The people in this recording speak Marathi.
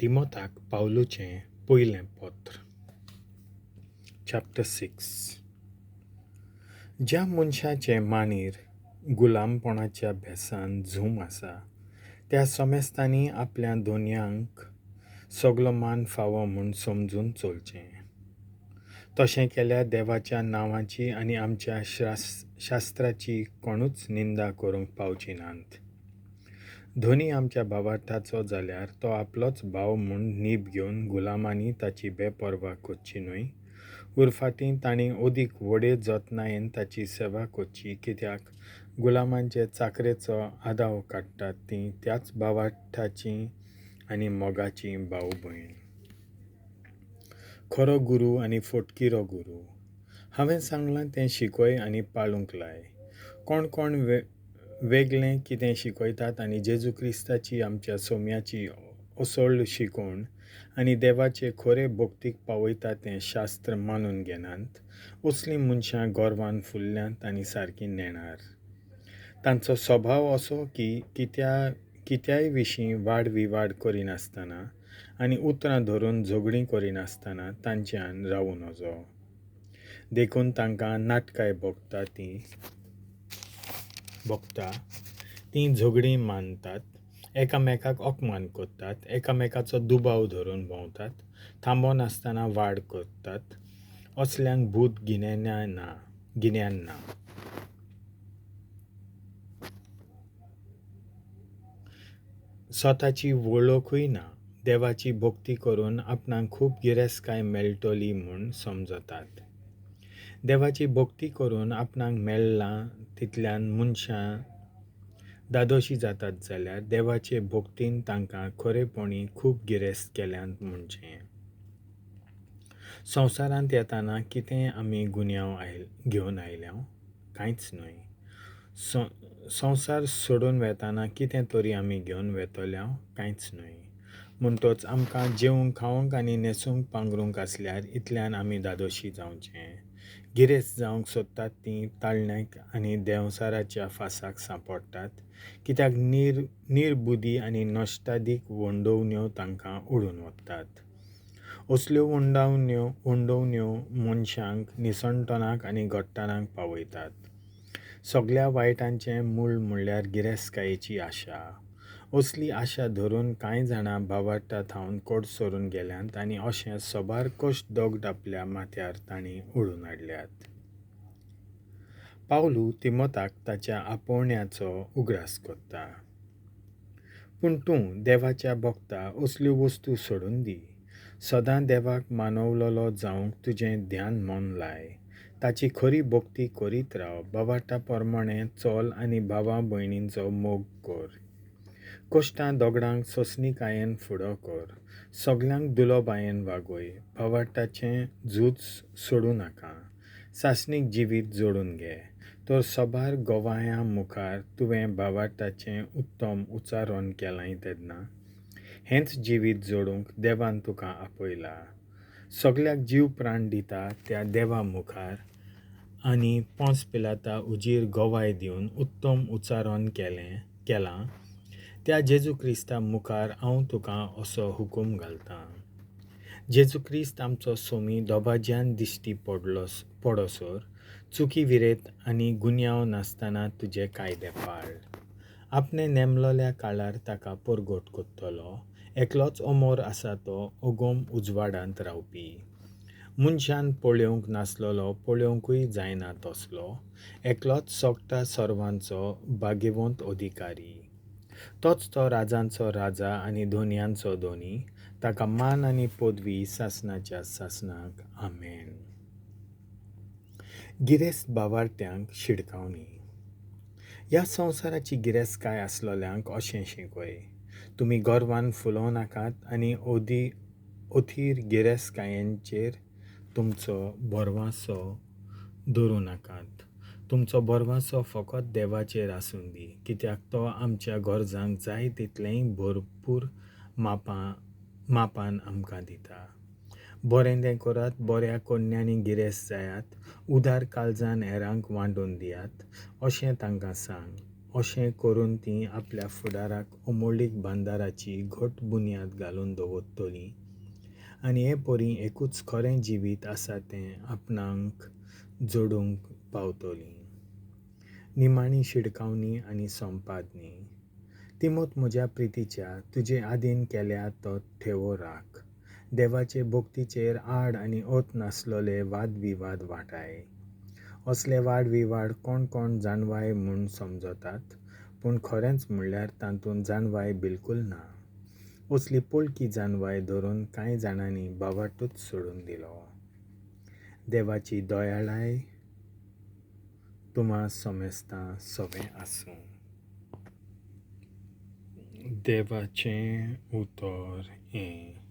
तिमोथाक पावलुचें पयलें पत्र. चॅप्टर 6. ज्या मनशाचे मांडीर गुलामपणाच्या भेसान झूम आसा त्या सोमेस्तांनी आपल्या दोनयांक सगलो मान फावो म्हूण समजून चलचें. तशें केल्यार देवाच्या नांवाची आनी आमच्या शास्त्राची कोणूच निंदा करूंक पावची नात. धोनी आमच्या भावार्थाचो जाल्यार तो आपलोच भाव म्हूण नीब घेवन गुलामांनी ताची बेपरवा करची न्हय. उरफाटीं तांणी ओदीक व्हडे जतनायेन ताची सेवा करची, कित्याक गुलामांचे चाकरेचो आदाव काडटात तीं त्याच भावार्थाचीं आनी मोगाचीं भाव भयण. खरो गुरू आनी फटकिरो गुरू. हांवें सांगलां तें शिकय आनी पाळूंक लाय. कोण कोण वेगळें कितें शिकयतात आनी जेजू क्रिस्ताची आमच्या सोम्याची असोळ शिकोवण आनी देवाचे खरे भक्तीक पावयतात तें शास्त्र मानून घेनात, असलीं मनशां गोरवान फुल्ल्यांत आनी सारकीं नेणार. तांचो स्वभाव असो की कित्याय विशीं वाड विवाड करिनासतना आनी उतरां धरून झगडीं करिनासतना तांच्यान रावूं नजो. देखून तांकां नाटकाय भोगता तीं झगडीं मानतात, एकामेकाक अपमान करतात, एकामेकाचो दुबाव धरून भोंवतात, थांबोनासतना वाड करतात. असल्यांक भूत गिन्यान ना. स्वताची वळखूय ना. देवाची भक्ती करून आपणाक खूब गिरेस्तकाय मेळटली म्हूण समजतात. देवाची भक्ती करून आपणाक मेळ्ळां तितल्यान मनशां दादोशी जातात जाल्यार देवाचे भक्तीन तांकां खरेपणी खूब गिरेस्त केल्यांत म्हणचें. संवसारांत येताना कितें आमी गुन्यांव घेवन आयल्यां? कांयच न्हय. संवसार सोडून वेताना कितें तरी आमी घेवन वेतोल्या? कांयच न्हय. म्हणटच आमकां जेवंक खावंक आनी न्हेसूंक पांघरूंक आसल्यार इतल्यान आमी दादोशी जावचें. गिरेस्त जावंक सोदतात तीं ताळण्याक आनी देंवसाराच्या फासाक सांपडटात, कित्याक निर्बुधी आनी नश्टादीक वंडोवण्यो तांकां ओडून व्हरतात. असल्यो वंडोवण्यो मनशांक निसणटणाक आनी घडटणाक पावयतात. सगळ्या वायटांचें मूळ म्हणल्यार गिरेस्तकायेची आशा. असली आशा धरून कांय जाणां भावार्थांत कोड सरून गेल्यांत आनी अशें सोबार कश्ट दोगड आपल्या माथ्यार तांणी ओडून हाडल्यात. पावलू तिमोथाक ताच्या आपोवण्याचो उगडास करता. पूण तूं देवाच्या भक्ता असल्यो वस्तू सोडून दी. सदां देवाक मानवलोलो जावंक तुजें ध्यान मन लाय. ताची खरी भक्ती करीत राव. भावार्था प्रमाणें चल आनी भावा भयणींचो मोग कर. कश्टां दोगडांक सोंसणीकायेन फुडो कर. सगल्यांक दुलोबायेन वागय. भावार्थाचें झूज सोडूं नाका. सासणीक जिवीत जोडून घे. तर सोबार गोवायां मुखार तुवें भावार्थाचें उत्तम उच्चारण केलां तेन्ना हेंच जिवीत जोडूंक देवान तुका आपयलां. सगल्याक जीव प्राण दिता त्या देवा मुखार आनी पोंस पिलाता उजीर गोवाय दिवन उत्तम उच्चारण केलां त्या जेजू क्रिस्ता मुखार हांव तुका असो हुकूम घालतां. जेजू क्रिस्त आमचो सोमी दोबाज्यान दिश्टी पडोसर चुकी विरेत आनी गुन्यांव नासतना तुजे कायदे पाळ. आपणे नेमलोल्या काळार ताका परगट करतलो. एकलोच अमोर आसा तो अगोम उजवाडांत रावपी. मनशान पळोवंक नासलोलो पळोवंकूय जायना तसलो. एकलोच सोगटा सर्वांचो भाग्यवंत अधिकारी. तोच तो राजांचो राजा आनी धोनयांचो धोनी. ताका मान आनी पदवी सासणाच्या सासणाक. आमेन. गिरेस्त भावार्थ्यांक शिडकावणी. ह्या संवसाराची गिरेस्तकाय आसलोल्यांक अशें शिकय. तुमी गोरवान फुलोव नाकात आनी अथीर गिरेस्तकायेचेर तुमचो भरवंसो दवरूं नाकात. तुमचो भरवंसो फकत देवाचेर आसूं दी, कित्याक तो आमच्या गरजांक जाय तितलेंय भरपूर मापान आमकां दिता. बरें करात, बऱ्या कन्यांनी गिरेस्त जायात, उदार काळजान हेरांक वांटून दियात, अशें तांकां सांग. अशें करून ती आपल्या फुडाराक अमोलीक बांदाराची घट बुन्याद घालून दवरतली आनी हे परी एकूच खरें जिवीत आसा तें आपणाक जोडूंक पावतली. निमाणी शिडकावणी आनी संपादनी. तिमोत म्हज्या प्रितीच्या, तुजे आदीन केल्या तो ठेवो राख. देवाचे भोक्तीचेर आड आनी ओत नासलोले वादविवाद वाटाय. असले वाडविवाड कोण कोण जाणवाय म्हूण समजतात, पूण खरेंच म्हणल्यार तातूंत जाणवाय बिलकूल ना. असली पोळकी जाणवाय धरून कांय जाणांनी बावाटूच सोडून दिलो. देवाची दयाळाय तुम्हा समेस्तां सवें आसूं. देवाचें उतर हें